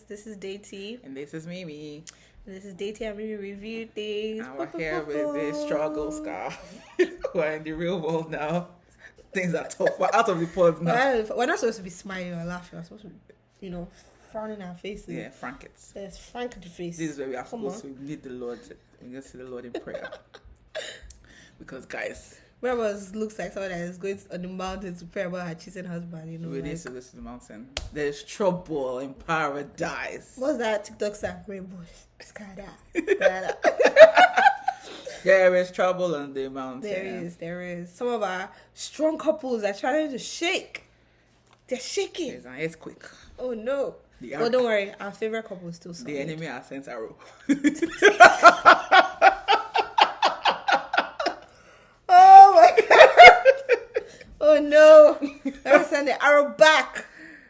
This is Dety. And this is Mimi. And this is Dety&mimi review things. And we're here with the struggle scarf. We're in the real world now. Things are tough. We're out of the pod now. We're not supposed to be smiling or laughing. We're supposed to be, frowning our faces. Yeah, frank it. Yes, frank the face. This is where we are supposed to need the Lord. We can see the Lord in prayer. Because, guys, Rebels looks like someone that is going on the mountain to pray about her cheating husband, we need to go to the mountain. There's trouble in paradise. What's that TikTok song? Rainbow. Skada. There is trouble on the mountain. There is. Some of our strong couples are trying to shake. They're shaking. There's an earthquake. Oh no. Well, don't worry. Our favorite couple is still solid. The enemy has sent arrow. Oh my god. Oh no. Let's send the arrow back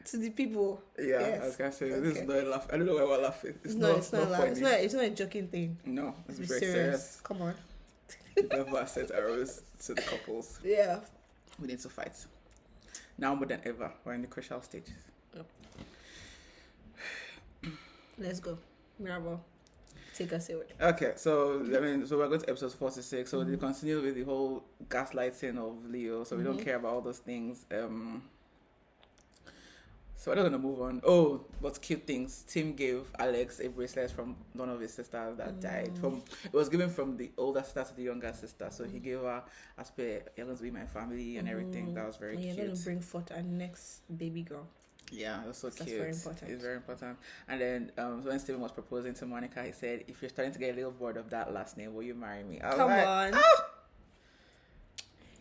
to the people. Yeah, yes. I was gonna say this is not a laugh. I don't know why we're laughing. It's not funny. It's not a joking thing. No, it's very serious. Come on. The devil has sent arrows to the couples. Yeah. We need to fight. Now more than ever, we're in the crucial stages. Yep. Let's go. Mirabel, take us away. Okay, so we're going to episode 46. So they continue with the whole gaslighting of Leo. So we don't care about all those things. So we're not gonna move on. Oh, but cute things. Tim gave Alex a bracelet from one of his sisters that died. It was given from the older sister to the younger sister. So he gave her, as per, you're going to be my family and everything. That was very cute. You're going to bring forth our next baby girl. Yeah, that's so cute. That's very important. It's very important. And then when Steven was proposing to Monica, he said, if you're starting to get a little bored of that last name, will you marry me? I was Come like, on. Ah!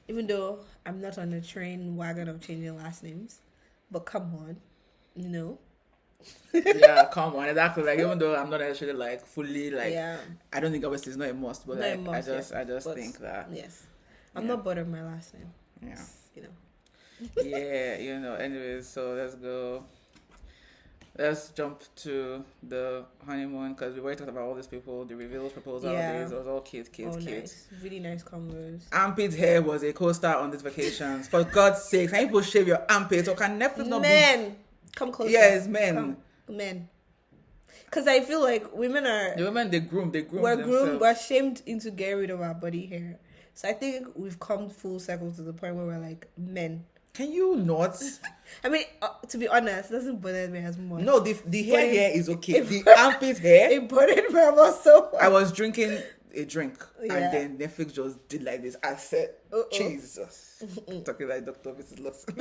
Even though I'm not on the train wagon of changing last names, but come on. Yeah, come on, exactly. Like, even though I'm not actually like fully like, yeah. I don't think obviously it's not a must, but not like must, I just think that yes, I'm not bothered of my last name. Yeah, yeah, Anyways, so let's go. Let's jump to the honeymoon because we already talked about all these people, the reveals, proposal days. It was all cute. Nice. Really nice combos. Armpit hair was a co-star on these vacations. For God's sake, can people shave your armpits or can Netflix not Men, come closer. Yes, men. Men. Because I feel like women are... The women, they groom We're themselves. groomed, we're shamed into getting rid of our body hair. So I think we've come full circle to the point where we're like, men. Can you not? I mean, to be honest, it doesn't bother me as much. No, the hair here is okay. The armpit hair. It bothered me about so much. I was drinking a drink and Yeah. then Netflix just did like this. I said, Jesus. Talking like Dr. Mrs. Lawson.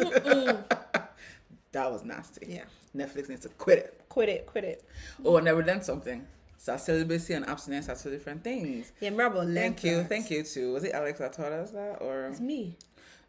That was nasty. Yeah. Netflix needs to quit it. Quit it. Oh, and I learned something. So celibacy and abstinence are two different things. Yeah, Marble, Thank you too. Was it Alex that taught us that or? It's me.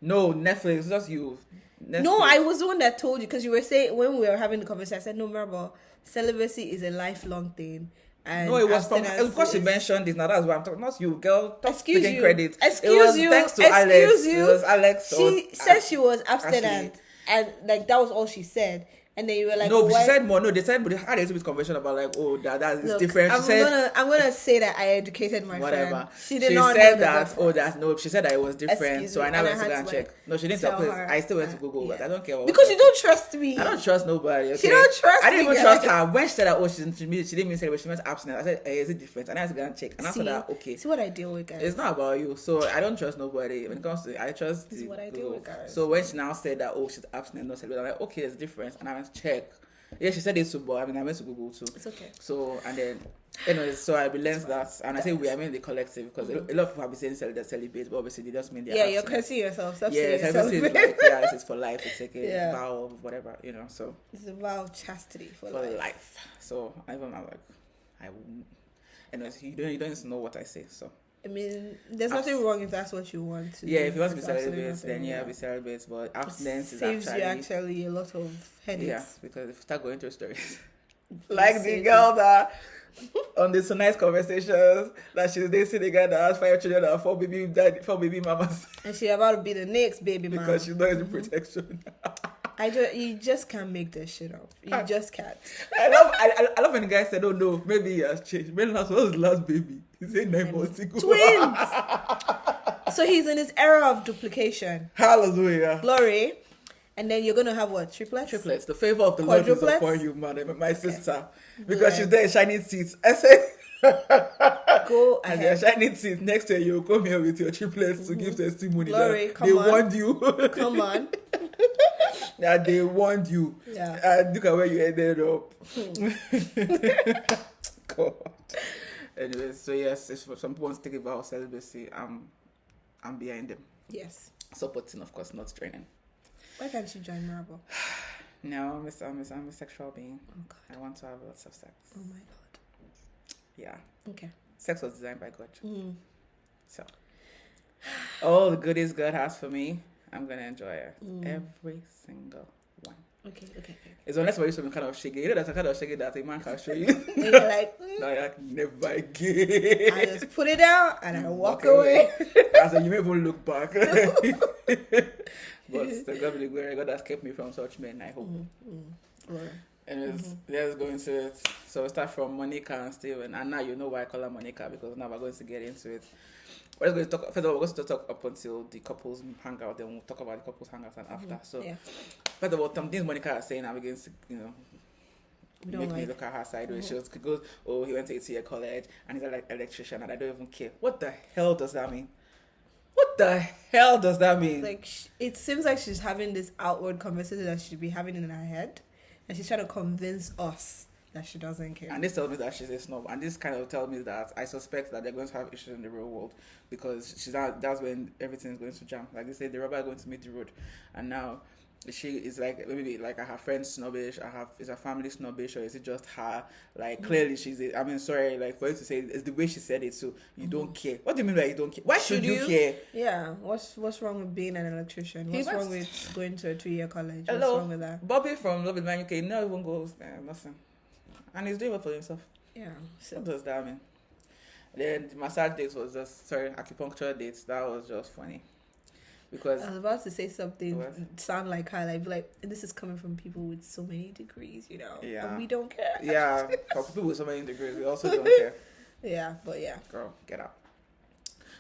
No, Netflix, just you. Netflix. No, I was the one that told you because you were saying when we were having the conversation. I said no, Marble. Celibacy is a lifelong thing. And no, it was of course she mentioned this. Now that's why I'm talking. Not you, girl. Excuse taking you. credit. Excuse you. Thanks to Alex. You. It was Alex. She said she was abstinent, and like that was all she said. And then you were like, no, she said more. No, they said, but they had a little bit conversation about like, oh, that is different. She I'm gonna say that I educated my whatever. Friend. She did not said know that. Oh, that's no. She said that it was different. So I now went to go and check. No, she didn't tell me. I still went to Google, but I don't care. Because you don't trust me. I don't trust nobody. Okay? She don't trust me. I didn't even trust her. When she said that, she didn't mean celebrate. She meant abstinence. I said, hey, is it different? And I had to go and check. And after that, okay. See what I deal with, guys. It's not about you. So I don't trust nobody. When it comes to I trust. This is what I deal with, guys. So when she now said that, oh, she's abstinent, not celebrate, I'm like, okay, there's a difference. And I went to check. Yeah, she said it too, but I went to Google too. It's okay. So, and then, anyways, so I learned that, and I say we, I mean the collective, because a lot of people have been saying they're celibate, but obviously they just mean they're you're cursing yourself. Stop yeah, celibacy is like, this is for life, it's like a vow of whatever, so. It's a vow of chastity for life. So, I'm like, I wouldn't, anyways, you don't need to know what I say, so. I mean, there's nothing wrong if that's what you want to do. Yeah, if you want to be celibate, then be celibate. But abstinence saves you actually a lot of headaches. Yeah, because if you start going through stories, like the girl that on the Tonight's Conversations that she's dating the guy that has 5 children and 4 baby mamas, and she's about to be the next baby mama because she knows the protection. You just can't make this shit up. You just can't. I love when the guy said, "Oh no, maybe he has changed." When was the last baby? He said 9 months ago. Twins. So he's in his era of duplication. Hallelujah. Glory. And then you're gonna have what? Triplets? Triplets. The favor of the Lord is Quadruplets? upon you, man. My sister. Because Good. she's there in shining seats. I said, Go and they're ahead. shining seats. Next year, you'll come here with your triplets to give testimony. Glory, that come they on. warned you. Come on. Yeah, they warned you. Yeah. And look at where you ended up. God. Anyway, so yes, if some people want to take about celibacy, I'm behind them. Yes. Supporting, of course, not training. Why can't you join Marble? No, I'm a sexual being. Oh God. I want to have lots of sex. Oh my God. Yeah. Okay. Sex was designed by God. Mm. So, all the goodies God has for me, I'm going to enjoy it. Every single one. Okay. It's unless we're some kind of shaggy. You know, that's a kind of shaggy that a man can show you. And you're like, No, I never again. I just put it down and I walk away. I said, you may even look back. But the God be the glory. God has kept me from such men, I hope. Right. Anyways, let's go into it. So we start from Monica and Steven. And now you know why I call her Monica, because now we're going to get into it. We're going to talk, first of all, we're going to talk up until the couples hang out, then we'll talk about the couples hangouts and after. So, first of all, some things Monica is saying are beginning to, make me look at her sideways. She goes, oh, he went to 8-year college and he's an electrician and I don't even care. What the hell does that mean? What the hell does that mean? Like, it seems like she's having this outward conversation that she'd be having in her head, and she's trying to convince us that she doesn't care. And this tells me that she's a snob. And this kind of tells me that I suspect that they're going to have issues in the real world, because that's when everything is going to jam. Like they say, the rubber is going to meet the road. And now she is like, maybe like her friend snobbish, is her family snobbish, or is it just her? Like clearly sorry, like for you to say it's the way she said it, so you don't care. What do you mean by you don't care? Why should you care? Yeah, what's wrong with being an electrician? What's wrong with going to a 2-year college? Hello, what's wrong with that? Bobby from Love is Man UK never even goes nothing. And he's doing well for himself. Yeah. So What does that mean? Then the massage dates was just acupuncture dates. That was just funny. Because I was about to say something sound like her, like this is coming from people with so many degrees, Yeah. and we don't care. Yeah, for people with so many degrees, we also don't care. Yeah, but yeah. Girl, get out.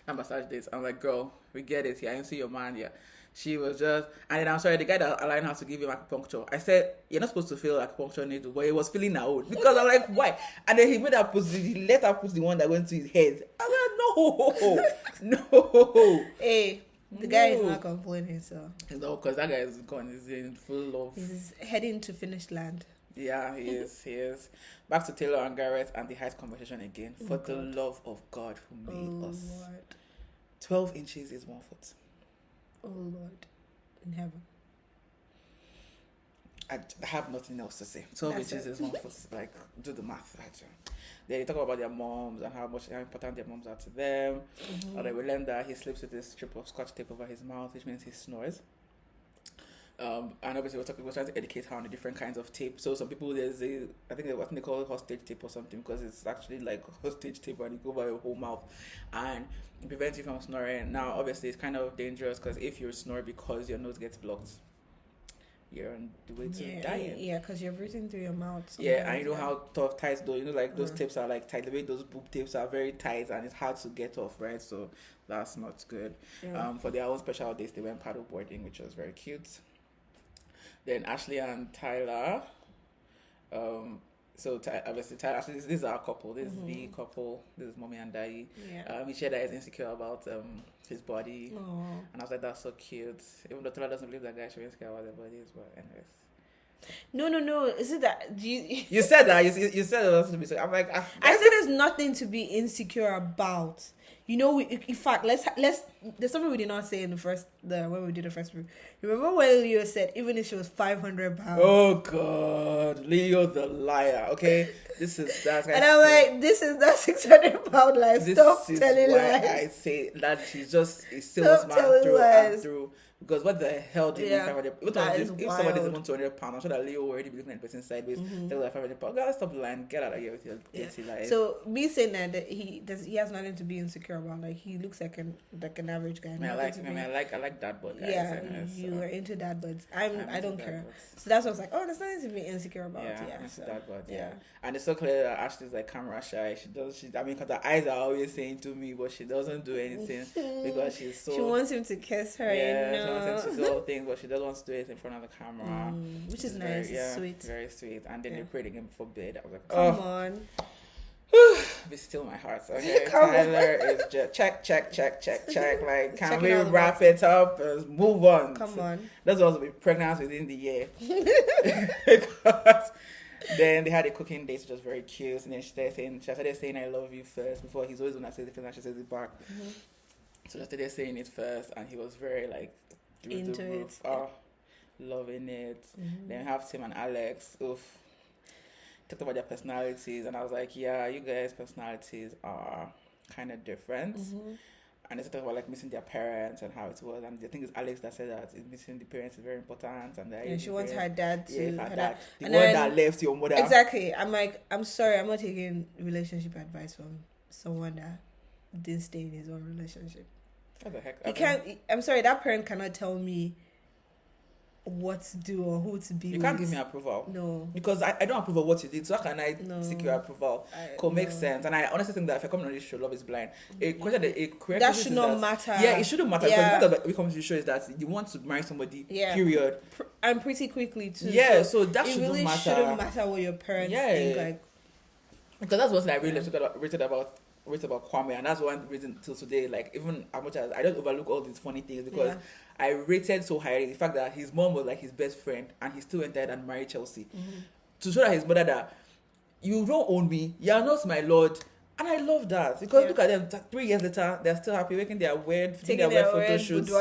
That massage dates. I'm like, girl, we get it. Yeah, I didn't see your man. Yeah. She was just, and then I'm sorry, the guy that allowed her to give him acupuncture, I said, you're not supposed to feel acupuncture needle, but he was feeling her own. Because I'm like, why? And then he let her put the one that went to his head. I'm like, no. Hey, the guy is not complaining, so. No, because that guy is gone. He's in full love. He's heading to finished land. Yeah, he is. Back to Taylor and Garrett and the height conversation again. For the love of God who made us. Lord. 12 inches is 1 foot. Oh Lord, in heaven. I have nothing else to say. 12 inches is 1 foot. Like, do the math. Actually. Then they talk about their moms and how important their moms are to them. Or they will learn that he sleeps with this strip of scotch tape over his mouth, which means he snores. And obviously we're trying to educate her on the different kinds of tape. So some people I think they call it hostage tape or something, because it's actually like hostage tape and you go over your whole mouth and it prevents you from snoring. Now obviously it's kind of dangerous, because if you snore because your nose gets blocked, you're on the way to dying. Yeah, because you're breathing through your mouth. Yeah, and you know how tough tight though. Like those tapes are like tight. The way those boob tapes are very tight and it's hard to get off, right? So that's not good. Yeah. For their own special days, they went paddle boarding, which was very cute. Then Ashley and Tyler. Obviously Tyler, actually this is our couple. This is the couple. This is mommy and daddy. Yeah. He shared that he's insecure about his body. Aww. And I was like, that's so cute. Even though Tyler doesn't believe that guy should be insecure about their bodies, but anyways. No. Is it that? You said that. You said it was to be so. I'm like, I said there's nothing to be insecure about. In fact, let's. There's something we did not say in when we did the first review. Remember when Leo said even if she was 500 pounds? Oh God, Leo the liar. Okay, that. And I'm like, this is not 600 pound life. Stop telling lies. I say that she's just a salesman through and through. Because what the hell do you mean 500? If somebody is 200 pounds, I'm sure that Leo will already be looking at the person sideways. They're like 500 pounds. Guys, stop lying. Get out of here with your dirty lies. So me saying that he has nothing to be insecure about. Like he looks like an average guy. I like that boy guys. Yeah, Anyways, you so. are into dad bods. I I'm don't into care. dad bods. So that's what I was like. Oh, there's nothing to be insecure about. Yeah, It's so, that, but yeah. And it's so clear that Ashley's like camera shy. I mean, because her eyes are always saying to me, but she doesn't do anything because she's so. She wants him to kiss her. Yeah, You know? she wants him to do all things, but she doesn't want to do it in front of the camera. Which is nice. It's sweet. Very sweet. And then they prayed again before bed. I was like, Come on. Be still my heart. Okay, Come Tyler is just check. Like, can we Checking all the wrap it up? Let's move on. Come on. That's also be pregnant within the year. Because then they had a cooking date, which was very cute. And then she started saying I love you first before. He's always when I say the first and she says it back. So she started saying it first, and he was very like Into the roof. it. Oh, loving it. Then we have Tim and Alex. Oof. Talked about their personalities, and I was like, yeah, you guys' personalities are kind of different. And they talked about like missing their parents and how it was. And I think it's Alex that said that missing the parents is very important. And that she wants her dad to. her dad. The And one then- that left your mother. Exactly. I'm like, I'm sorry, I'm not taking relationship advice from someone that didn't stay in his own relationship. What the heck? He can't. I'm sorry, that parent cannot tell me what to do or who to be. You can't give me approval. No. Because I don't approve of what you did, so how can I No. seek your approval? Could make sense. And I honestly think that if I come on this show, Love is Blind, That should not matter. Yeah, it shouldn't matter. Yeah. Because the fact that we come to the show is that you want to marry somebody, period. And pretty quickly too. Yeah, so that it shouldn't really matter. shouldn't matter what your parents think. Like, because that's one thing I really rated about Kwame, and that's one reason till today. Like, even as much as I don't overlook all these funny things, because I rated so highly the fact that his mom was like his best friend, and he still went ahead and married Chelsea to show that his mother that you don't own me, you are not my lord. And I love that because look at them. 3 years later, they're still happy, making their weird, taking their weird photo shoots.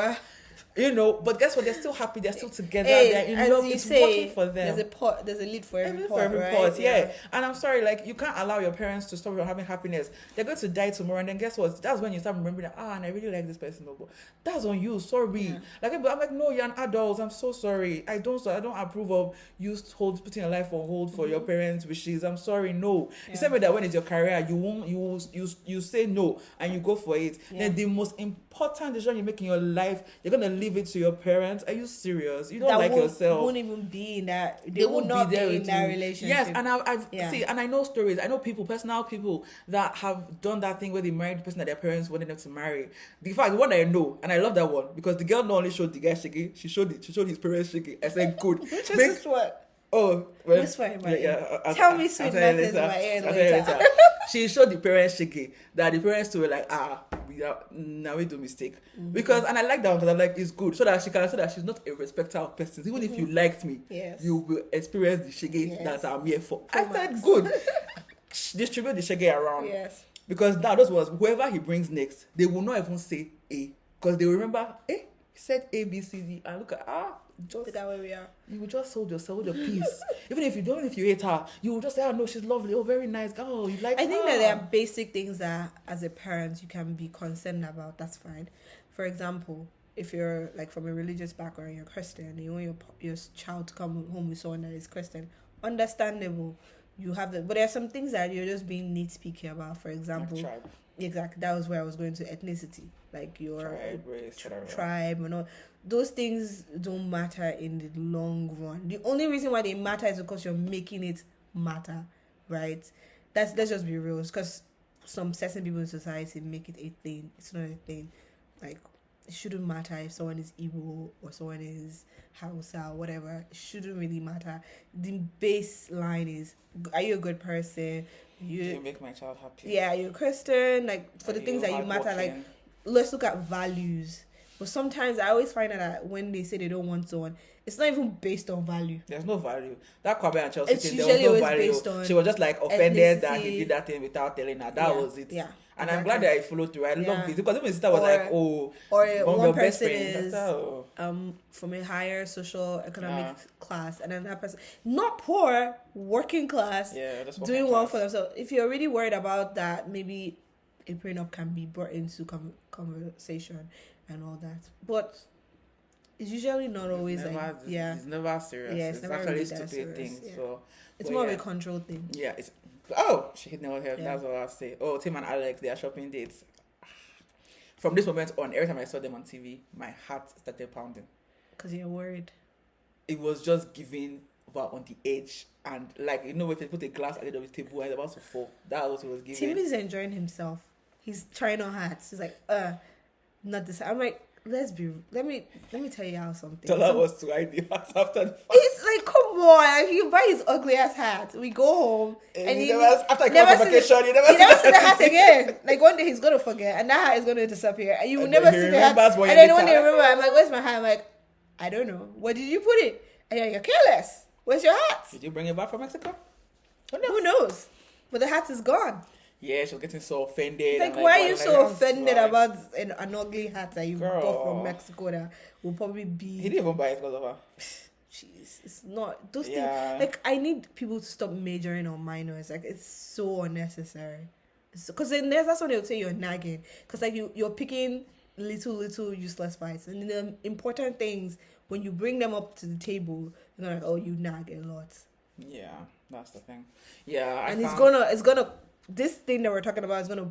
You know, but guess what? They're still happy. They're still together. They're in love. It's working for them. There's a lead for every pot, right? Pot, yeah. And I'm sorry, like, you can't allow your parents to stop from having happiness. They're going to die tomorrow, and then guess what? That's when you start remembering that, and I really like this person. But that's on you. Sorry. Yeah. Like, I'm like, no, you're an adult. I'm so sorry. I don't approve of you putting your life on hold for your parents' wishes. I'm sorry, no. The same way that when it's your career, you say no and you go for it. Then the most important decision you make in your life, you're gonna leave it to your parents. Are you serious? You don't that like yourself. Won't even be in that. They will not be in that relationship. Yes, and I've see, and I know stories. I know personal people that have done that thing where they married the person that their parents wanted them to marry. The one that I know, and I love that one because the girl not only showed the guy shaky, she showed his parents shaky. I said, good. Which is what? Oh, well, whisper in my ear. Tell me sweet nothings in my ear later. She showed the parents shaky that the parents too were like, now we do mistake because, and I like that one because I'm like, it's good so that she's not a respecter of persons. Even if you liked me, you will experience the shaky that I'm here for. I said, good. Distribute the shaky around. Yes. Because now those ones, whoever he brings next, they will not even say A because they will remember he said A, B, C, D, and look at just that way we are. You will just hold yourself, hold your peace. Even if you hate her, you will just say, no, she's lovely, very nice. Oh, you like her. I think that there are basic things that as a parent you can be concerned about. That's fine. For example, if you're like from a religious background, you're Christian, and you want your child to come home with someone that is Christian, understandable. You have that, but there are some things that you're just being nitpicky about. For example, like tribe. Exactly. That was where I was going to ethnicity, like your tribe, race, tribe, and all. Those things don't matter in the long run. The only reason why they matter is because you're making it matter, right? Let's just be real. Because some certain people in society make it a thing. It's not a thing. Like, it shouldn't matter if someone is Igbo or someone is Hausa or whatever. It shouldn't really matter. The baseline is, are you a good person? Do you make my child happy? Yeah, you're Christian. Like, for the things that you matter, like, let's look at values. But sometimes I always find that when they say they don't want someone, it's not even based on value. There's no value. That Kwame and Chelsea thing, there was no value. She was just like offended that he did that thing without telling her. That was it. Yeah. And I'm glad that I followed through. I love it because even my sister was like, or one person is from a higher social economic class, and then that person not poor, working class, doing well for themselves. If you're really worried about that, maybe a prenup can be brought into conversation and all that, but it's usually not always it's never serious. Yeah, it's never actually really stupid serious, thing. yeah. So it's more of a control thing. Yeah, she hit the nail here. Yeah. That's what I'll say. Oh, Tim and Alex, they are shopping dates. from this moment on, every time I saw them on TV, my heart started pounding. Because you're worried. It was just giving about on the edge, and like if they put a glass at the end of the table and it's about to fall, that was what it was giving. Timmy's enjoying himself. He's trying on hats. He's like, not this. I'm like, let me tell you how something. Tola was to hide the hats after the fact. It's like, come on, he buy his ugly ass hat. We go home and he after I come from vacation, you never see the hat again. Like one day he's gonna forget, and that hat is gonna disappear, and you will And never then he see the hat. remembers what And you then one later. day remember, I'm like, where's my hat? I'm like, I don't know. Where did you put it? And you're careless. Where's your hat? Did you bring it back from Mexico? Who knows? But the hat is gone. Yeah, she was getting so offended. Like, and why are you so "I'm offended sorry." about an ugly hat that you Girl. bought from Mexico that will probably be... He didn't even buy it because of her. Jeez, it's not... Those Yeah. things... Like, I need people to stop majoring on minors. Like, it's so unnecessary. Because then that's when they'll say you're nagging. Because, like, you're picking little useless fights. And the important things, when you bring them up to the table, you're like, oh, you nag a lot. Yeah, that's the thing. Yeah, It's gonna... This thing that we're talking about is gonna...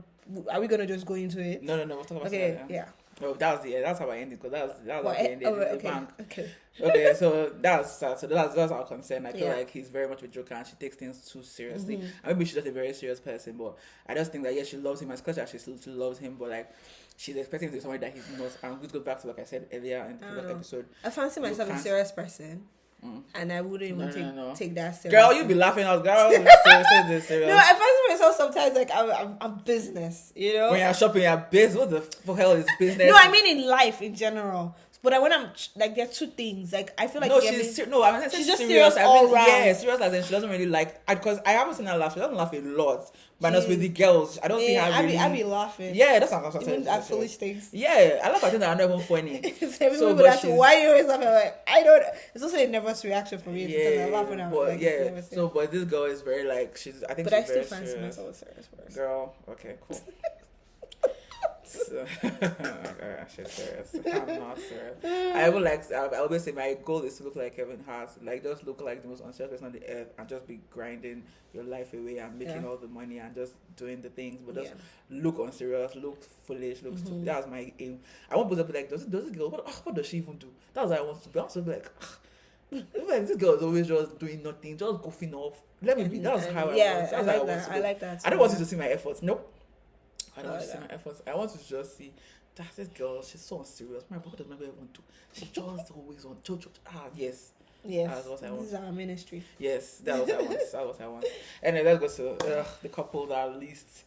Are we gonna just go into it? No, we'll talk about Okay, that. yeah. Oh, that's how I ended, because that was how I ended in the okay, bank. okay. Okay, so that's our concern. I feel Yeah. like he's very much a joker and she takes things too seriously. Mm-hmm. And maybe she's just a very serious person, but I just think that she loves him as close as she still loves him, but like she's expecting to be somebody that he's not. I'm going to go back to like I said earlier in the previous episode. I fancy myself a serious person, and I wouldn't even take that serious. Girl, you'd be laughing out, girl. Serious. No, I fancy myself sometimes like I'm business, you know. When you're shopping, you're biz. What the hell is business? No, I mean in life in general. But when I'm like, there are two things. Like I feel like she's just serious all round. Yeah, serious as in she doesn't really like. Because I haven't seen her laugh. She doesn't laugh a lot. But not with the girls. I don't see her really. I be laughing. Yeah, that's not even at foolish things. Yeah, I laugh at things that are not even funny. So people ask why you always laughing. Like I don't. It's also a nervous reaction for me. Yeah, I'm laughing at but like, yeah. So, but this girl is very like she's. I think. But she's I still very fancy serious. myself a serious person. Girl, okay, cool. So, she's serious. I'm not serious. I would like. I always say my goal is to look like Kevin Hart. Like just look like the most unselfish person on the earth, and just be grinding your life away and making all the money and just doing the things, but just look unserious, look foolish, look stupid. That's my aim. I want people to be like, does this girl? What does she even do? That's what I want to be. I want to be like. Like this girl is always just doing nothing, just goofing off. Let me be. That's how I want. I like that. I don't want you to see my efforts. Nope. I don't want to see that. my efforts. I want to just see that this girl. She's so unserious. My brother does not even want to. She just always want to. Yes. That's what I want. This is our ministry. Yes, that's what I want. That's what I want. Anyway, let's go to the couple that at least.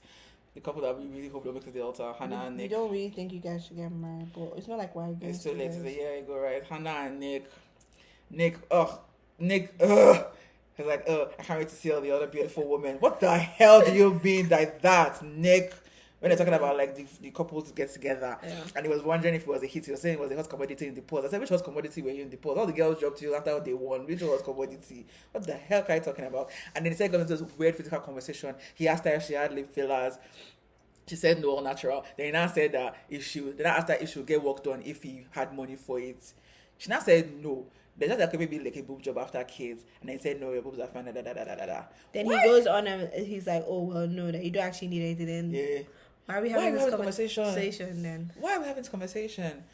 The couple that we really hope will make it to the altar, Hannah and Nick. We don't really think you guys should get married, but it's not like we're against It's too late. It's you a guys. year ago, right? Hannah and Nick. Nick, he's like, I can't wait to see all the other beautiful women. What the hell do you mean like that, Nick? When they're talking about like the couples get together, and he was wondering if it was a hit. He was saying it was a hot commodity in the polls. I said, which hot commodity were you in the polls? All the girls dropped you after they won. Which hot commodity? What the hell are you talking about? And then he said, going into this weird physical conversation. He asked her if she had lip fillers. She said no, all natural. Then he now said that then I asked her if she would get work done if he had money for it. She now said no. They just like maybe like a boob job after kids, and then he said no, your boobs are fine. Then he goes on and he's like, oh well, no, that you don't actually need anything. Then why are we having this conversation then? Why are we having this conversation?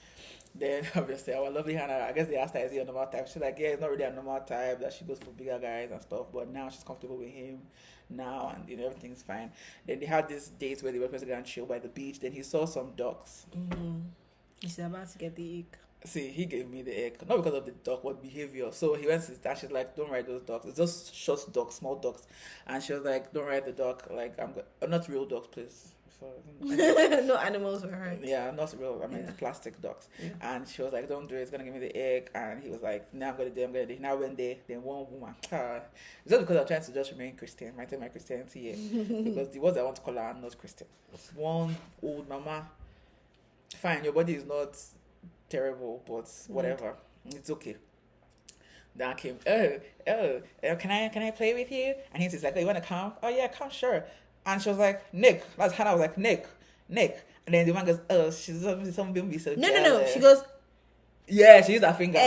Then obviously our lovely Hannah, I guess they asked her, is he a normal type? She's like, yeah, it's not really a normal type, that she goes for bigger guys and stuff, but now she's comfortable with him now, and everything's fine. Then they had this date where they were supposed to go and chill by the beach. Then he saw some ducks. He's about to get the ick. See, he gave me the egg, not because of the duck, but behavior. So he went to his dad. She's like, "Don't ride those ducks. It's just short ducks, small ducks." And she was like, "Don't ride the duck. Like, not real ducks, please." So, no animals were hurt. Yeah, not real. I mean, plastic ducks. Yeah. And she was like, "Don't do it. It's gonna give me the egg." And he was like, "No, I'm gonna do it. Now when then one woman, it's just because I'm trying to just remain Christian, maintain my Christianity here, because the words I want to call her are not Christian. One old mama. Fine, your body is not terrible, but whatever, it's okay. Then came, can I play with you? And he's like, oh, you want to come? Oh yeah, come, sure. And she was like, Nick. That's Hannah was like, Nick. And then the man goes, oh, she's something be so jealous. No. She goes, yeah, she used her finger.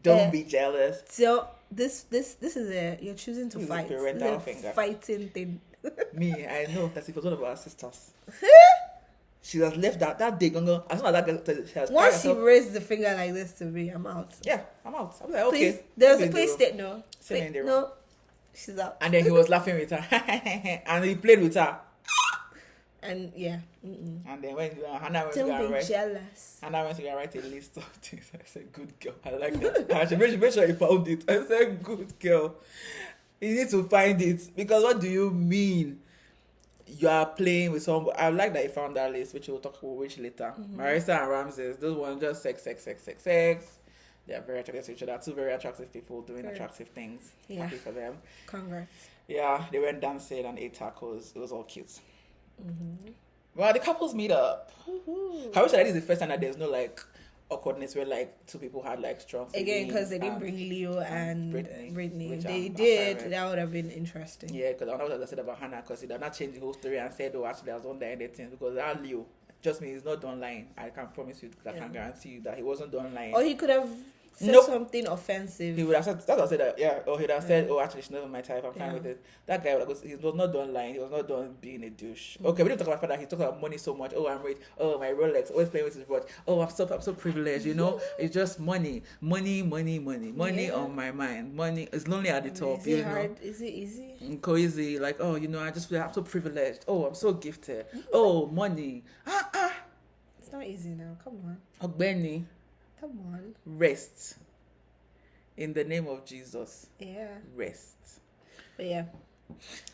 Don't be jealous. So this is you're choosing to fight. Parental finger. Fighting thing. Me, I know that it was one of our sisters. She has left that day. Gongo. As soon as that girl, she has Once she raised the finger like this to me, I'm out. Yeah, I'm out. I'm like, okay. Please, there's a place that no. No, she's out. And then he was laughing with her, and he played with her. And yeah. And then when Hannah went Don't be jealous. Hannah went to go write a list of things. I said, "Good girl, I like that." And she made sure he found it. I said, "Good girl, you need to find it because what do you mean?" You are playing with someone. I like that you found that list, which we'll talk about which later. Marissa and Ramses, those ones just sex. They are very attractive to each other. Two very attractive people doing attractive things. Yeah. Happy for them. Congrats. Yeah, they went dancing and ate tacos. It was all cute. Well, the couples meet up. I wish that is the first time that there's no like awkwardness where like two people had like strong feelings. Again, because they didn't bring Leo and Brittany. If they did, that would have been interesting. Yeah, because I know what I said about Hannah, because he did not change the whole story and said, "Oh, actually, I was on there anything," because that Leo, just me, he's not done lying. I can promise you, I can guarantee you that he wasn't done lying. Or he could have said something offensive. He would have said that. I said that, yeah. Or he'd have said, "Oh, actually, she's not my type. I'm fine with it." That guy, he was not done lying. He was not done being a douche. Okay, we didn't talk about the fact that he talked about money so much. Oh, I'm rich. Oh, my Rolex. Always playing with his watch. Oh, I'm so privileged. You know, it's just money on my mind. Money is lonely at the top. Is it hard? Is it easy? Easy. Like, oh, you know, I'm so privileged. Oh, I'm so gifted. Oh, money. It's not easy now. Come on. Ogbeni. Come on. Rest. In the name of Jesus. Yeah. Rest. But yeah.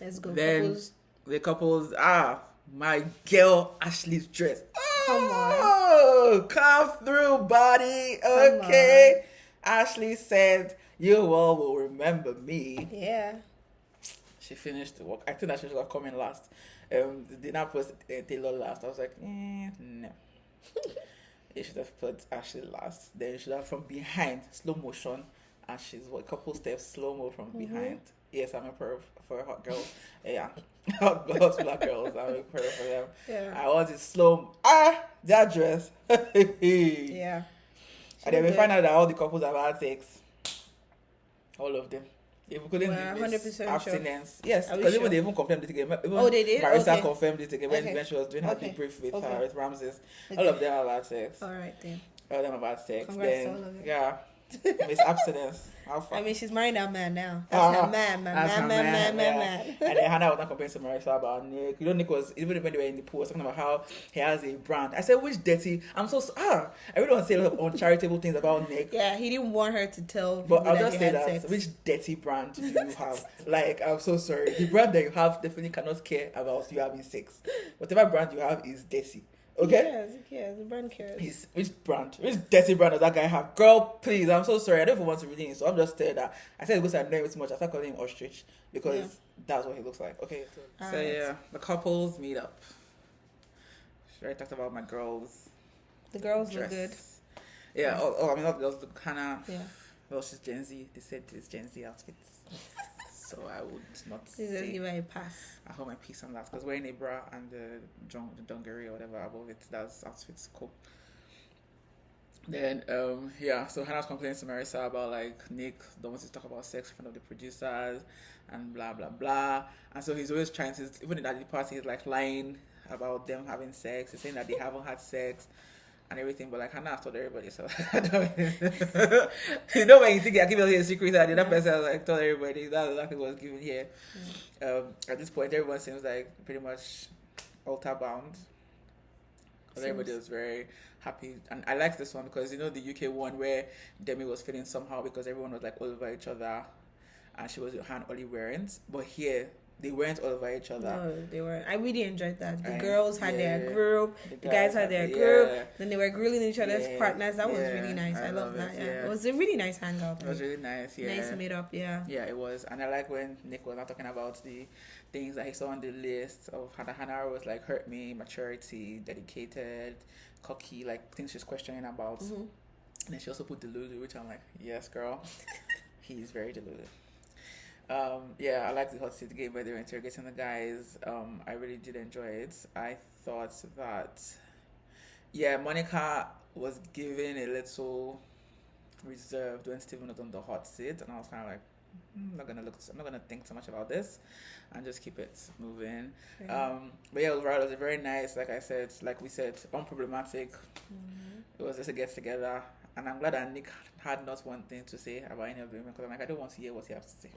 Let's go. Then the couples, my girl Ashley's dress. Come on. Oh, come through, body. Okay. Ashley said, "You all will remember me." Yeah. She finished the work. I think that she should have come in last. Did not post Taylor last. I was like, no. You should have put Ashley last. Then you should have from behind, slow motion. And she's a couple steps slow mo from behind. Yes, I'm a perv for hot girls. Yeah, hot girls, black girls. I'm a perv for them. Yeah. I want it slow. That dress. Yeah. And then we find out that all the couples have had sex. All of them. If we couldn't do this, 100% abstinence. Sure. Yes, because even they even confirmed it again. They did? Marissa confirmed it again when she was doing her debrief with with Ramses. All of them have had sex. All right then. All of them have had sex. Congrats to all of it. Yeah. Miss Abstinence. I mean, she's marrying that man now. That's her man. And then Hannah was not complaining to Marissa about Nick. You know, Nick was, even when they were in the pool, was talking about how he has a brand. I said, which dirty? I really want to say a lot of uncharitable things about Nick. Yeah, he didn't want her to tell. But I'll just say that, sex. Which dirty brand do you have? Like, I'm so sorry. The brand that you have definitely cannot care about you having sex. Whatever brand you have is dirty. Okay? Yes, the brand cares. Which dirty brand does that guy have? Girl, please, I'm so sorry. I don't even want to read it, so I'm just saying that. I said because I know him too much, I start calling him Ostrich because that's what he looks like. Okay, so yeah, the couples meet up. Should I talk about my girls? The girls look good. Yeah, I mean, not girls look kinda. Yeah. Well, she's Gen Z. They said it's Gen Z outfits. So I would not say. Give her a pass. I hold my peace on that because wearing a bra and the dungaree or whatever above it, that's outfits cool. Then so Hannah's complaining to Marissa about like Nick don't want to talk about sex in front of the producers and blah blah blah. And so he's always trying to, even at the party, he's like lying about them having sex. He's saying that they haven't had sex and everything, but like Hannah told everybody, so you know when you think you're giving a secret that the other person like told everybody, that's exactly what's given here. At this point everyone seems like pretty much altar bound because everybody was very happy, and I like this one because you know the UK one where Demi was feeling somehow because everyone was like all over each other and she was with Han Ollie weren't, but here they weren't all over each other. No, they weren't. I really enjoyed that. The girls had their group, the guys had their group, then they were grilling each other's partners. That was really nice. I love that. It was a really nice hangout. It was really nice. Nice meet up. Yeah, it was. And I like when Nick was not talking about the things that he saw on the list of Hannah was like hurt me, maturity, dedicated, cocky, like things she's questioning about. And then she also put deluded, which I'm like, yes, girl. He's very deluded. I like the hot seat game where they were interrogating the guys. I really did enjoy it. I thought that Monica was given a little reserved when Steven was on the hot seat, and I was kind of like, I'm not gonna think too much about this, and just keep it moving. Yeah. But yeah, overall, it was a very nice, like I said, like we said, unproblematic. It was just a get together, and I'm glad that Nick had not one thing to say about any of the women, because I'm like, I don't want to hear what he has to say.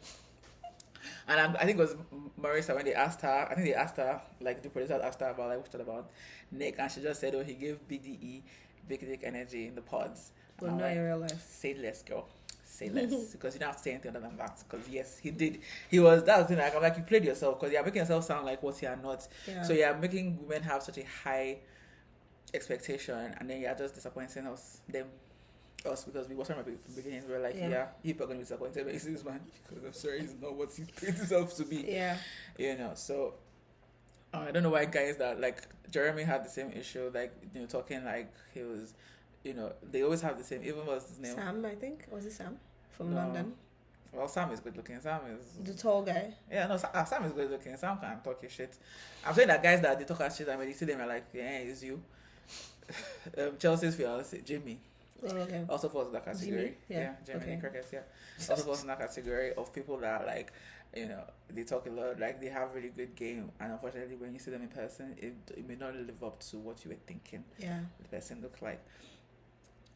And I think it was Marissa when they asked her. I think they asked her, like the producers asked her about like what about Nick, and she just said, "Oh, he gave BDE, big dick energy in the pods." And But I'm not like, in real life. say less, girl. Say less, because you don't have to say anything other than that. Because yes, he did. He was that was the thing. Like I'm like, you played yourself because you're making yourself sound like what you are not. Yeah. So you're making women have such a high expectation, and then you're just disappointing us because we were trying from the beginning. We were like, yeah, people are going to be disappointed by this man because I'm sorry, he's not what he paid himself to be. Yeah. You know, so I don't know why guys that like Jeremy had the same issue, like talking like he was, they always have the same. Even what's his name? Sam, I think. Was it Sam from No. London? Well, Sam is good looking. Sam is The tall guy. yeah, no, Sam is good looking. Sam can't talk his shit. I'm saying that guys that they talk as shit, and when you see them, are like, yeah, it's you. Chelsea's fiance, Jimmy. Oh, okay. Also falls in that category. Jimmy? Yeah. Jimmy Okay. Crickets, yeah. Also falls in that category of people that like, they talk a lot, like they have really good game, and unfortunately, when you see them in person, it may not live up to what you were thinking. Yeah. The person looks like.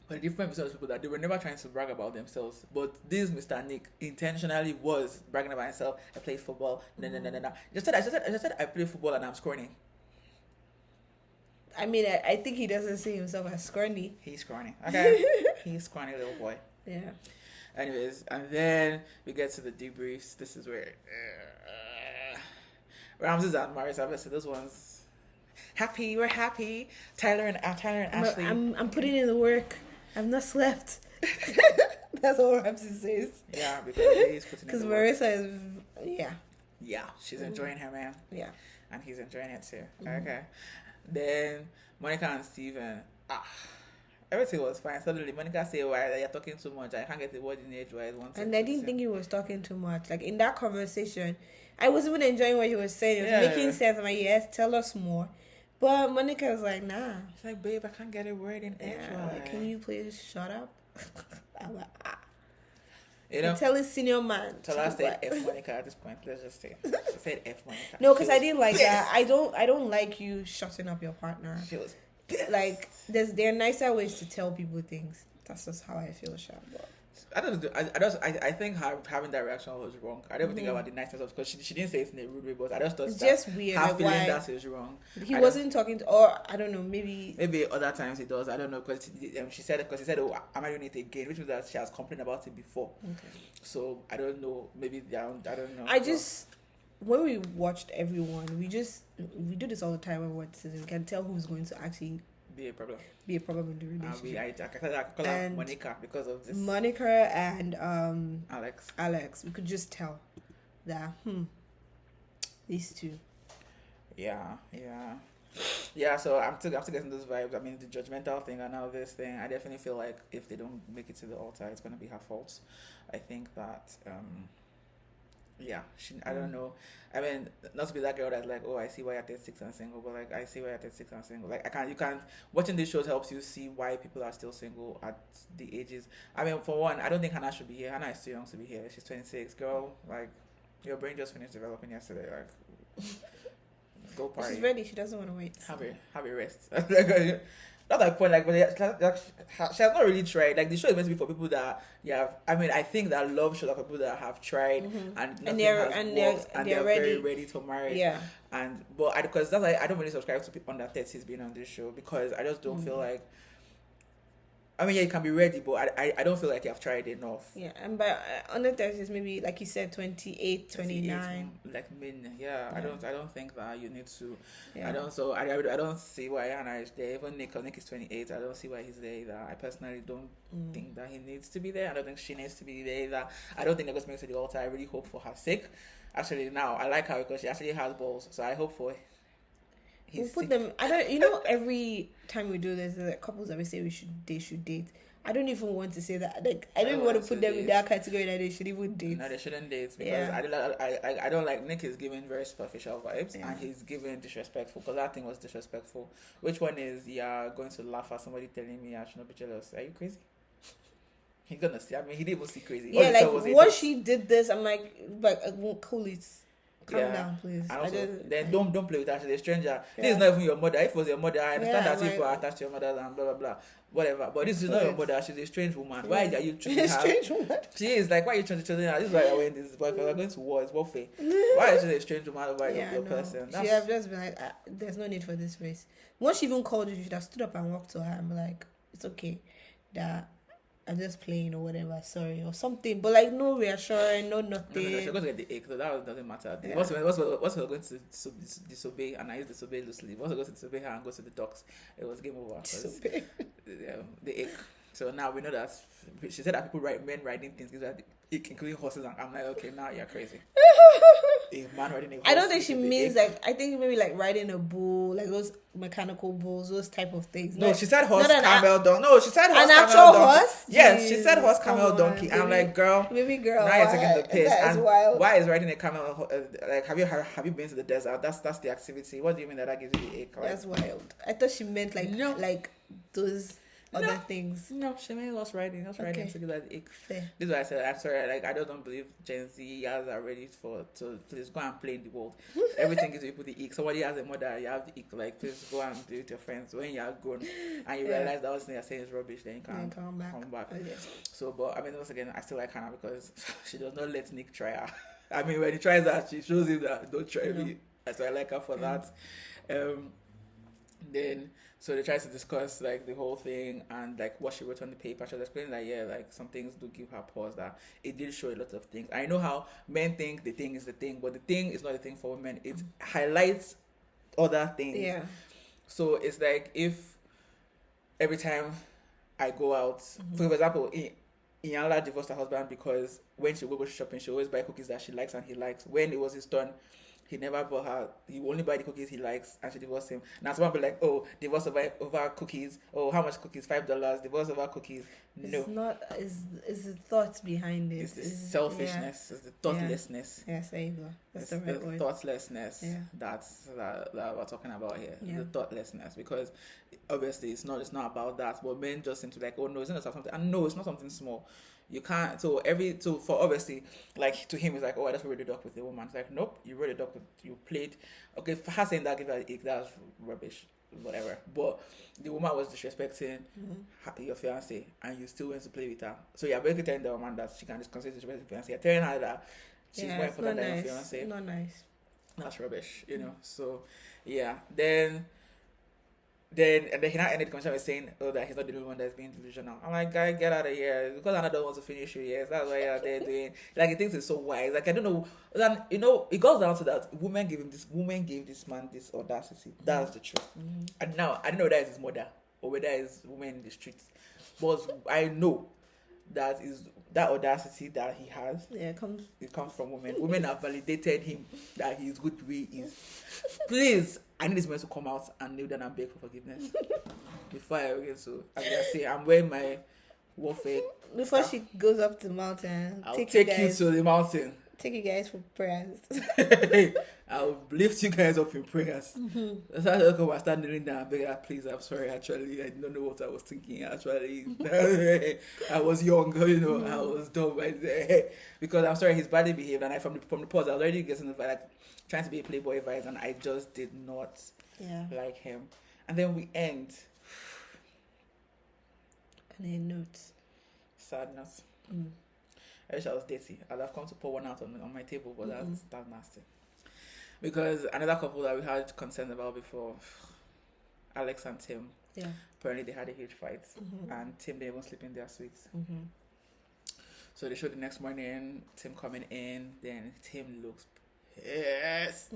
But the difference between those people that they were never trying to brag about themselves, but this Mr. Nick intentionally was bragging about himself. I played football. No. Just said I play football and I'm scrawny. I mean, I think he doesn't see himself as scrawny. He's scrawny. Okay. He's scrawny little boy. Yeah. Anyways, and then we get to the debriefs. This is where Ramses and Maris, obviously those ones happy. We're happy. Tyler and Ashley. I'm putting in the work. I've not slept. That's what Ramses says. Yeah, because he's putting in Because the work. Marissa is, Yeah, she's enjoying her man. Yeah. And he's enjoying it too. Okay. Then Monica and Steven. Everything was fine. Suddenly Monica said, "Why you're talking too much? I can't get the word in edgewise." And I didn't think he was talking too much. Like in that conversation, I wasn't even enjoying what he was saying. It was making sense. I'm like, yes, tell us more. But Monica was like, nah. She's like, babe, I can't get a word in edgewise. Like, can you please shut up? I'm like, Tell his senior man. Tell her say F Monica at this point. Let's just say she said F Monica. No, because I didn't like that. I don't like you shutting up your partner. She was like there are nicer ways to tell people things. That's just how I feel, Sha. I think having that reaction was wrong. I don't think about the niceness of because she didn't say it in a rude way, but I just thought it's just weird. her like feeling why that is wrong. He wasn't talking to, or I don't know, maybe other times he does. I don't know because she said oh, am I doing it again? Which was that she has complained about it before. Okay. So I don't know. Maybe I don't know. I just when we watched everyone, we do this all the time when we watch season. We can tell who's going to actually be a problem in the relationship. I call her Monica because of this. Monica and Alex. We could just tell that these two. Yeah. So I'm still getting those vibes. I mean, the judgmental thing and all this thing. I definitely feel like if they don't make it to the altar, it's gonna be her fault. I think that I don't know. I mean, not to be that girl that's like, oh, I see why you're 36 and single, but like, I see why you're 36 and single. Like, you can't, watching these shows helps you see why people are still single at the ages. I mean, for one, I don't think Hannah should be here. Hannah is too young to be here. She's 26. Girl, like, your brain just finished developing yesterday. Like, go party. She's ready. She doesn't want to wait. Have a rest. Not that point, like, but she has not really tried. Like, the show is meant to be for people that I mean, I think that love shows are for people that have tried and they're very ready to marry. Yeah. Because that's like I don't really subscribe to people under 30s being on this show because I just don't feel like. I mean, yeah, you can be ready, but I don't feel like you have tried enough. Yeah, and by under 30s, maybe like you said, 28, 29. Like men, yeah. I don't think that you need to. Yeah. I don't see why Hannah is there. Even Nick is 28. I don't see why he's there either. I personally don't think that he needs to be there. I don't think she needs to be there either. I don't think they're going to make it to the altar. I really hope for her sake. Actually, now I like her because she actually has balls. So I hope for. We'll put them. Every time we do this, the couples that we say they should date. I don't even want to say that. Like, I don't want to put them in that category that they should even date. No, they shouldn't date because I don't like Nick is giving very superficial vibes and he's giving disrespectful because that thing was disrespectful. Which one is going to laugh at somebody telling me I should not be jealous? Are you crazy? He's gonna see. I mean, he didn't even see crazy. All Yeah, he saw like was a once hit. she did this, I'm like cool it. Calm Yeah. down, please. And also, don't play with her. She's a stranger. This Yeah. is not even your mother. If it was your mother, I understand Yeah, that people like- are attached to your mother and blah blah blah, whatever. But this is not your mother. She's a strange woman. Why are you treating her? Strange woman. She is like, why are you trying to children? This is why I went this. But we're going to war. It's warfare. Why is she a strange woman over your no. person? She have just been like, there's no need for this race. Once she even called you, she should have stood up and walked to her and be like, it's okay, that I'm just playing or whatever, sorry, or something. But like, no reassuring, no nothing. No, she's going to get the ache, so that doesn't matter. Yeah. What's her going to disobey, and I use disobey loosely. Once her going to disobey her and go to the docks, it was game over. Disobey. The ache. So now we know that she said that men riding things gives her the ache, including horses, and I'm like, okay, now you're crazy. A man riding a horse. I don't think she means like, I think maybe like riding a bull, like those mechanical bulls, those type of things. No, like, she said horse, not camel, donkey. No, she said horse, an camel, actual donkey. horse? Yes, she said horse, Jeez, camel, come donkey. on, I'm like, girl, baby girl, now you're taking the piss. That is And wild. why is riding a camel like? Have you been to the desert? That's the activity. What do you mean that gives you the ache? Like, That's wild. I thought she meant like No. like those other things. No, she meant horse riding. Horse riding to give her the ache. Fair. This is why I said I'm sorry. Like I just don't believe Gen Z are ready to please go and play in the world. Everything gives people the ick. Somebody has a mother, you have the ick. Like please go and do it with your friends. When you are grown and you realize that what you're saying is rubbish, then you can come back. Okay. So, but I mean, once again, I still like Hannah because she does not let Nick try her. I mean, when he tries her, she shows him that don't try me. So I like her for that. Then. So they tried to discuss like the whole thing and like what she wrote on the paper. She was explaining that like some things do give her pause, that it did show a lot of things. I know how men think the thing is the thing, but the thing is not the thing for women. It highlights other things. Yeah. So it's like if every time I go out, for example, Iyanla divorced her husband because when she would go shopping, she always buy cookies that she likes and he likes. When it was his turn, he never bought her. He only buy the cookies he likes, and she divorced him. Now someone be like, "Oh, divorce over cookies. Oh, how much cookies? $5. Divorce over cookies." No, It's not. It's the thoughts behind it. it's the selfishness. It's the thoughtlessness. Yeah, there you go. That's It's the right word. thoughtlessness Yeah. that we're talking about here. Yeah. The thoughtlessness, because obviously it's not about that, but men just seem to like, oh no, it's not something, and no, it's not something small. You can't. So for obviously, like to him, it's like, oh, I just rode the duck with the woman. It's like, nope, you rode the duck with, you played. Okay, for her saying that, give her an ick, that's rubbish, whatever. But the woman was disrespecting your fiance, and you still went to play with her. So you're basically telling the woman that she can just consider disrespecting your fiance. You're telling her that she's more it's important not than nice. your fiance. Not nice. That's rubbish, So yeah, then and then he now ended the conversation with saying, "Oh, that he's not the only one that's being delusional." I'm like, "Guy, get out of here!" Because I don't want to finish you. Yes, that's why you're there doing. Like he thinks it's so wise. Like I don't know. Then it goes down to that woman gave this man this audacity. That's the truth. And now I don't know whether it's his mother or whether it's women in the streets, but I know that is that audacity that he has. Yeah, It comes from women. Women have validated him that he is good the way he is. Please, I need this man to come out and kneel down and beg for forgiveness before I begin to. As I say, I'm wearing my warfare. before she goes up the mountain. I'll take you to the mountain. Take you guys for prayers. I'll lift you guys up in prayers. That's how I come and start kneeling down and beg her, please, I'm sorry, actually, I don't know what I was thinking, actually. I was young, I was dumb. Because I'm sorry, he's badly behaved, and from the pause, I was already getting like trying to be a playboy vibes, and I just did not like him. And then we end. And a note. Sadness. I wish I was dating. I'd have come to pour one out on my table, but that's nasty. Because another couple that we had concerns about before, Alex and Tim, apparently they had a huge fight, and Tim didn't even sleep in their suites. So they showed the next morning, Tim coming in, then Tim looks pissed.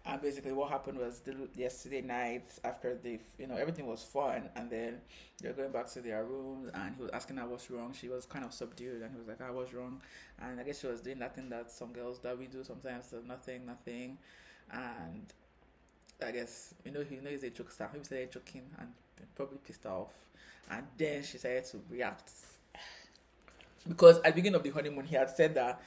And basically what happened was yesterday night, after everything was fun, and then they're going back to their rooms, and he was asking her what's wrong. She was kind of subdued, and he was like, I was wrong. And I guess she was doing that thing that some girls that we do sometimes, so nothing. And I guess, he's a jokester. He started joking and probably pissed her off. And then she started to react. Because at the beginning of the honeymoon, he had said that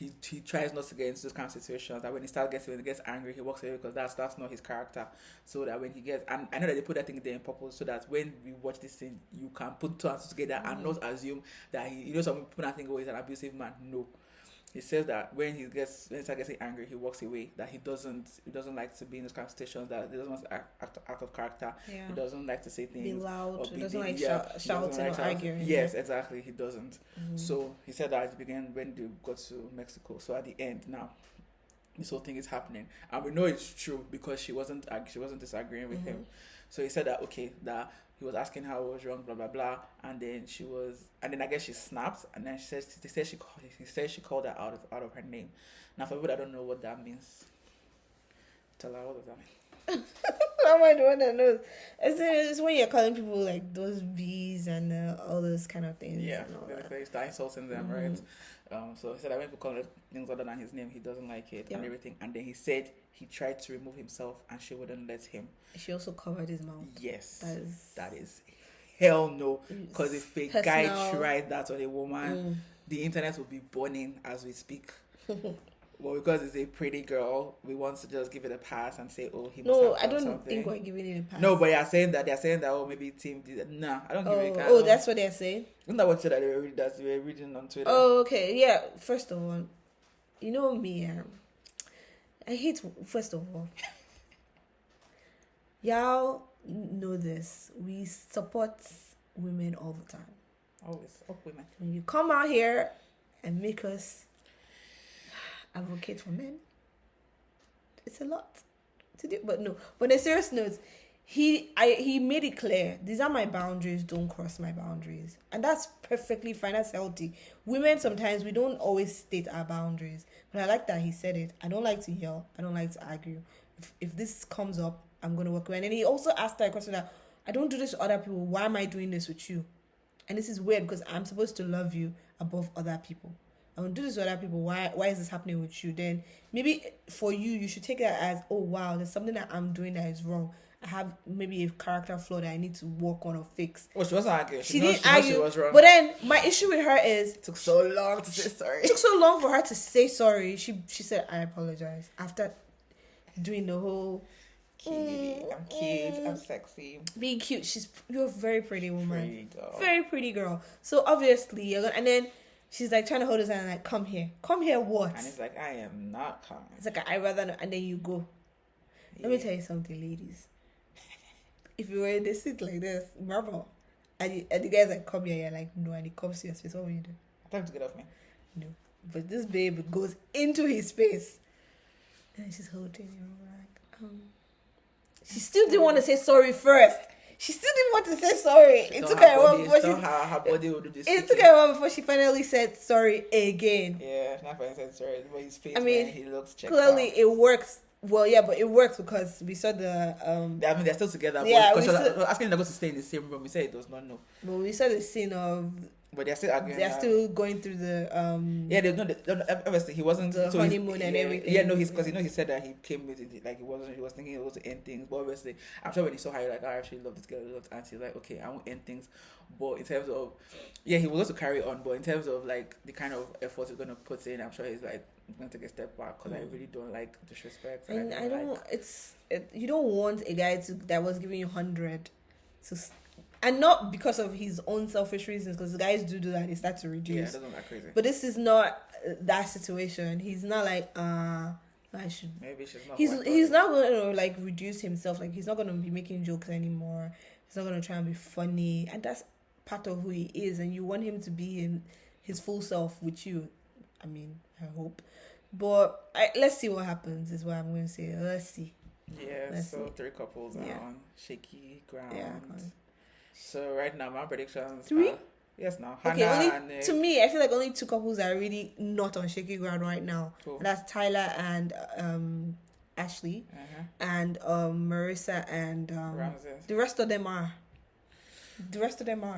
he tries not to get into those kind of situations. That when he gets angry, he walks away because that's not his character. So that when he gets, and I know that they put that thing there in purpose so that when we watch this thing, you can put two and two together and not assume that some people think, oh, he's an abusive man. No. He says that when he starts getting angry, he walks away. That he doesn't like to be in those kind of situations. That he doesn't want to act out of character. Yeah. He doesn't like to say things. Be loud. He doesn't like shouting or arguing. Yes, exactly. He doesn't. So he said that at the beginning when they got to Mexico. So at the end now, this whole thing is happening, and we know it's true because she wasn't disagreeing with him. So he said that that he was asking how it was wrong, blah blah blah, and then I guess she snapped, and then he said she called her out of her name. Now for people that don't know what that means, tell her what does that mean. How am I the one that knows? It's when you're calling people like those bees and all those kind of things. Yeah, and they start insulting them, right? So he said that when people call it things other than his name, he doesn't like it and everything. And then he said he tried to remove himself and she wouldn't let him. She also covered his mouth. Yes, that is hell no. Because if a personal. guy tried that on a woman, the internet will be burning as we speak. Well, because it's a pretty girl, we want to just give it a pass and say, oh, he must have done I don't something. think we're giving it a pass. No, but they're saying that oh, maybe Tim did it. Nah, I don't give it a pass. Oh, that's what they're saying? Isn't that what they were reading on Twitter? Oh, okay. Yeah, first of all, you know me, I hate, first of all, y'all know this. We support women all the time. Always. Up women. When you come out here and make us advocate for men, it's a lot to do. But no, but on a serious note, he made it clear, these are my boundaries, don't cross my boundaries. And that's perfectly fine, that's healthy. Women, sometimes we don't always state our boundaries, but I like that he said it. I don't like to yell, I don't like to argue. If this comes up, I'm going to walk away. And then he also asked that question that, I don't do this to other people, why am I doing this with you? And this is weird because I'm supposed to love you above other people. I don't do this to other people. Why is this happening with you? Then maybe for you should take that as, oh wow, there's something that I'm doing that is wrong. I have maybe a character flaw that I need to work on or fix. Well, she wasn't arguing. She didn't argue. She was wrong. But then my issue with her is it took so long to say sorry. It took so long for her to say sorry. She said, I apologize. After doing the whole I'm cute, I'm sexy. Being cute. You're a very pretty woman. Pretty girl. Very pretty girl. So obviously you're gonna, and then she's like trying to hold his hand like, come here what? And it's like, I am not coming. It's like, I rather not. And then you go. Let me tell you something, ladies. If you were in a seat like this, marvel, and the guy's like, come here, you're like, no, and he comes to your space, what will you do? Time to get off me. No. But this babe goes into his space. And she's holding you like, she still didn't want to say sorry first. She still didn't want to say sorry. It took her a while before her body would do this. It took her a while before she finally said sorry again. Yeah, not finally said sorry. But his face, he looks checked clearly out. It works. Well, yeah, but it works because we saw the I mean, they're still together. Yeah, because asking them to say in the same room. We said it does not know. But we saw the scene of. But they're still arguing. They're still going through the Yeah, they obviously he wasn't the honeymoon and everything. Yeah, no, because he said that he came with it like he was thinking it was to end things. But obviously, I'm sure when he saw her, like, I actually love this girl a lot, and he's like, okay, I won't end things. But in terms of, yeah, he was also carry on. But in terms of like the kind of effort he's gonna put in, I'm sure he's like, I'm gonna take a step back because I really don't like disrespect. And I don't. You don't want a guy that was giving you 100 to. And not because of his own selfish reasons, because the guys do that. They start to reduce. Yeah, it doesn't look crazy. But this is not that situation. He's not like, I should. Maybe she's not. He's not going to like reduce himself. Like he's not going to be making jokes anymore. He's not going to try and be funny, and that's part of who he is. And you want him to be in his full self with you. I mean, I hope. But let's see what happens. Is what I'm going to say. Let's see. Yeah. Let's so see. 3 couples are on shaky ground. Yeah. So right now, my predictions 3? Yes, now. Okay, Hannah to me, I feel like only 2 couples are really not on shaky ground right now. Cool. And that's Tyler and Ashley, and Marissa and Ramses. the rest of them are.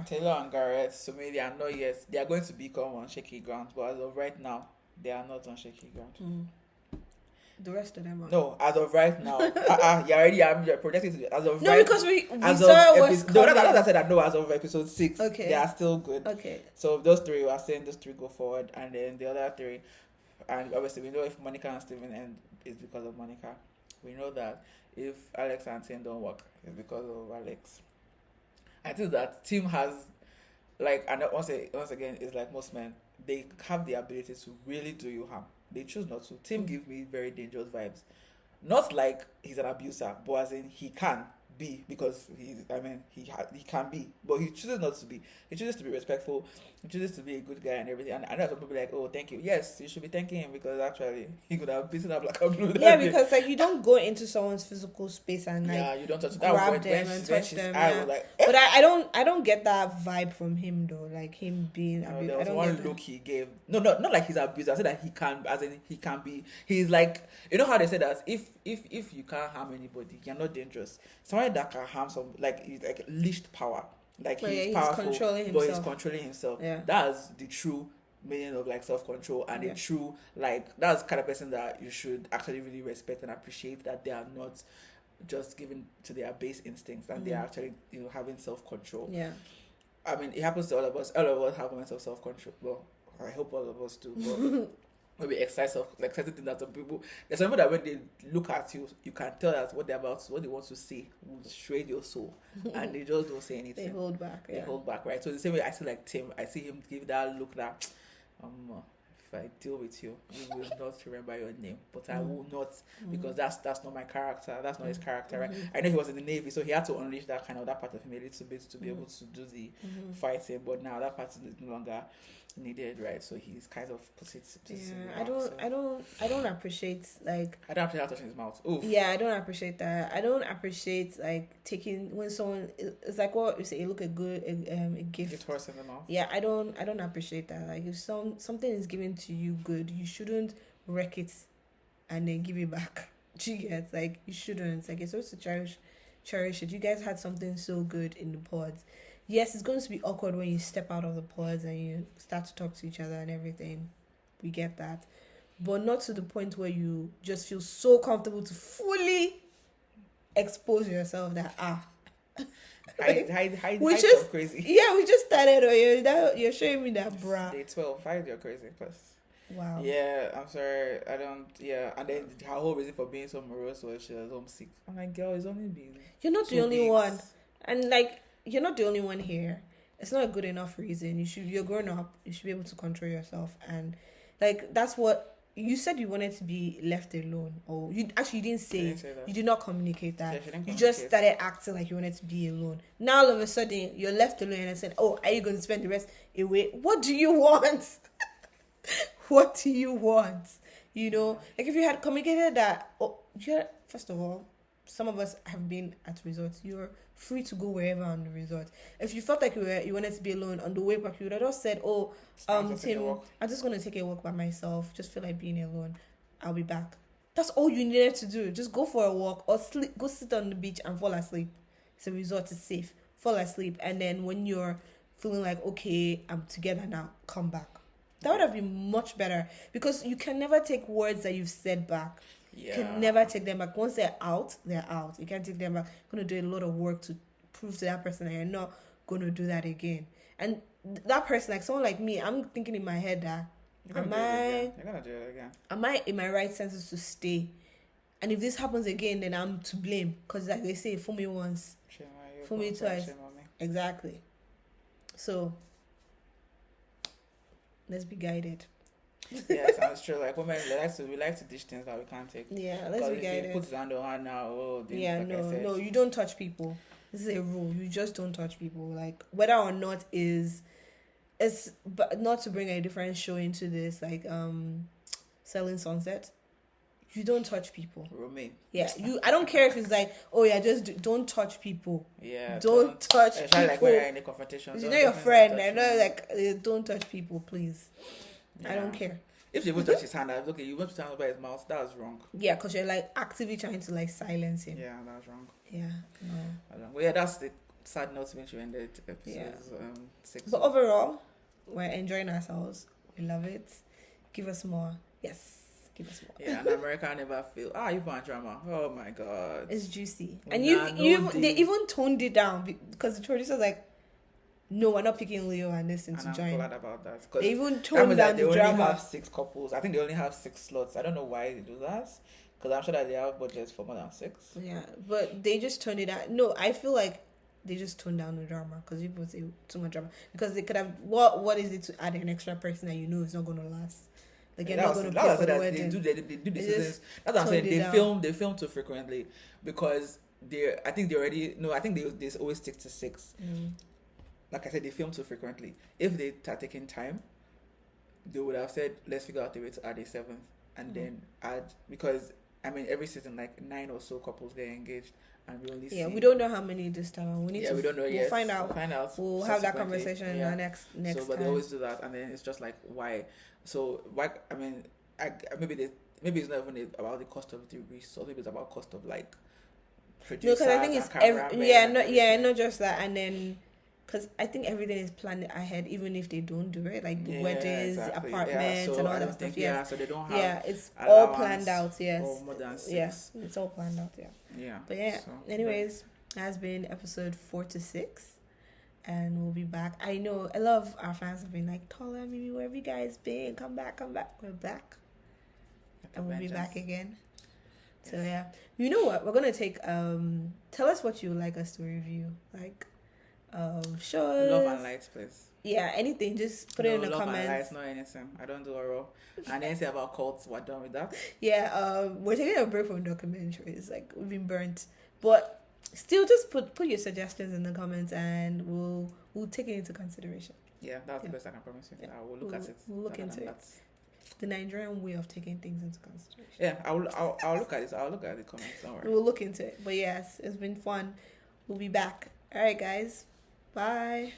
Taylor and Garrett, so maybe they are not yet. They are going to become on shaky ground, but as of right now, they are not on shaky ground. The rest of them are. No, as of right now, you already have your projected as of no, right. because we as saw of what's coming. No, that's I said that. No, as of episode 6, Okay, they are still good. Okay. So those 3, we are saying those 3 go forward, and then the other 3, and obviously we know if Monica and Steven end, it's because of Monica. We know that if Alex and Tim don't work, it's because of Alex. I think that Tim has, like, and once again, it's like most men, they have the ability to really do you harm. They choose not to. Tim gives me very dangerous vibes. Not like he's an abuser, but as in he can be, because he can be, but he chooses not to be. He chooses to be respectful. He chooses to be a good guy and everything. And I know some people like, oh, thank you. Yes, you should be thanking him, because actually he could have beaten up black and blue. Yeah, because like you don't go into someone's physical space and like you don't touch grab them and touch them. Yeah. Like, but I don't get that vibe from him though. Like him being abused. There was I don't one get look he gave. No, not like he's abused. I said that he can, as in he can be. He's like, you know how they say that if you can't harm anybody, you're not dangerous. Somebody that can harm some, like, he's like leashed power. Like he's powerful, but he's controlling himself. Yeah. That's the true meaning of like self-control, and the true, like, that's the kind of person that you should actually really respect and appreciate, that they are not just given to their base instincts, and they are actually, having self-control. Yeah. I mean, it happens to all of us. All of us have moments of self-control. Well, I hope all of us do. But maybe exciting things that some people. There's some people that when they look at you, you can tell that what they want to say will shred your soul, and they just don't say anything. They hold back. They hold back, right? So the same way I see like Tim, I see him give that look that, if I deal with you, you will not remember your name, but I will not, because that's not my character. That's not his character, right? I know he was in the Navy, so he had to unleash that part of him a little bit to be able to do the fighting. But now that part is no longer needed, right? So he's kind of puts it. I don't appreciate, like, I don't appreciate how touching his mouth. Oof. Yeah, I don't appreciate that. I don't appreciate like taking when someone, it's like what you say, you look a gift. Get horse in the mouth. Yeah, I don't appreciate that. Like if something is given to you good, you shouldn't wreck it and then give it back. Do you get, like, you shouldn't. Like, you're supposed to cherish it. You guys had something so good in the pods. Yes, it's going to be awkward when you step out of the pods and you start to talk to each other and everything. We get that. But not to the point where you just feel so comfortable to fully expose yourself that, hide we just crazy. Yeah, we just started, or you're showing me that bra. Day 12, hide your crazy plus. Wow. Yeah, I'm sorry. I don't. Yeah, and then her whole reason for being so morose was she was homesick. I'm like, girl, it's only been. You're not the only one, and like, you're not the only one here. It's not a good enough reason. You're grown up. You should be able to control yourself, and like that's what you said. You wanted to be left alone, or you didn't say that. You did not communicate that. Yeah, you just started acting like you wanted to be alone. Now all of a sudden you're left alone, and I said, "Oh, are you going to spend the rest away? What do you want?" What do you want? Like if you had communicated that, first of all, some of us have been at resorts. You're free to go wherever on the resort. If you felt like you wanted to be alone on the way back, you would have just said, "Oh, Tim, I'm just going to take a walk by myself. Just feel like being alone. I'll be back." That's all you needed to do. Just go for a walk or sleep. Go sit on the beach and fall asleep. It's a resort. It's safe. Fall asleep, and then when you're feeling like, okay, I'm together now, come back. That would have been much better, because you can never take words that you've said back. Yeah. You can never take them back. Once they're out, they're out. You can't take them back. You're going to do a lot of work to prove to that person that you're not going to do that again. And that person, like someone like me, I'm thinking in my head that, you're going to do it again. Am I in my right senses to stay? And if this happens again, then I'm to blame. Because like they say, fool me once, fool me twice. Exactly. So let's be guided. Yeah, sounds true. Like women, we like to dish things that we can't take. Yeah, let's be guided. Put his hand on her now. No, you don't touch people. This is a rule. You just don't touch people. Like whether or not it's but not to bring a different show into this, like Selling Sunset. You don't touch people. Romaine. Yeah, I don't care if it's like, oh yeah, just don't touch people. Yeah, don't touch people. Like when you're in a confrontation. You know your friend. I know, like, don't touch people, please. Yeah. I don't care. If you would touch his hand, okay, you went to stand by his mouth. That was wrong. Yeah, because you're like actively trying to like silence him. Yeah, that was wrong. Yeah, no. Well, yeah, that's the sad note to mention ended episodes 6. But overall, we're enjoying ourselves. We love it. Give us more. Yes. Give us more. Yeah, and America never feel. You want drama? Oh my god, it's juicy, and they even toned it down because the producer's like, no, we're not picking Leo and this And to I'm join. glad about that. They even That toned means down that they the only drama. have 6 couples. I think they only have 6 slots. I don't know why they do that. Because I'm sure that they have budgets for more than 6. Yeah, but they just turned it out. No, I feel like they just toned down the drama because people say too much drama. Because they could have what is it to add an extra person that you know is not going to last? Like you're not going to pay for the wedding. They do the They seasons. just That's what I'm saying. toned it They film too frequently because I think they already no. I think they always stick to 6. Like I said, they film too frequently. If they are taking time, they would have said, let's figure out a way to add a 7th and then add, because I mean every season like 9 or so couples get engaged and we only see. We don't know how many this time. We need to. We don't know we'll yet. Find out. We'll have that subsequently. conversation in our next So, but time. they always do that, and then it's just like why? So why? I mean, maybe it's not even about the cost of the resource. Maybe it's about cost of like producers. No, because I think it's not just that, and then. Because I think everything is planned ahead, even if they don't do it, like the weddings, exactly. apartments, and all that stuff. So they don't have. It's all planned out. Yes. Or more than 6. Yeah, it's all planned out. Yeah. Yeah. But anyways, has been episode 4 to 6, and we'll be back. I know a lot of our fans have been like, "Tola, Mimi, where have you guys been? Come back. We're back, and we'll be back again." Yes. So yeah, you know what? We're gonna take. Tell us what you would like us to review, like. Shows. Love and lights, please. Yeah, anything. Just put it in the comments. Love and lights, not anything. I don't do oral. And anything about cults, we're done with that. Yeah, we're taking a break from documentaries. Like we've been burnt, but still, just put your suggestions in the comments, and we'll take it into consideration. Yeah, that's the best I can promise you. I will look at it. We'll look into it. The Nigerian way of taking things into consideration. Yeah, I'll look at it. I'll look at the comments. Don't worry. We'll look into it. But yes, it's been fun. We'll be back. All right, guys. Bye.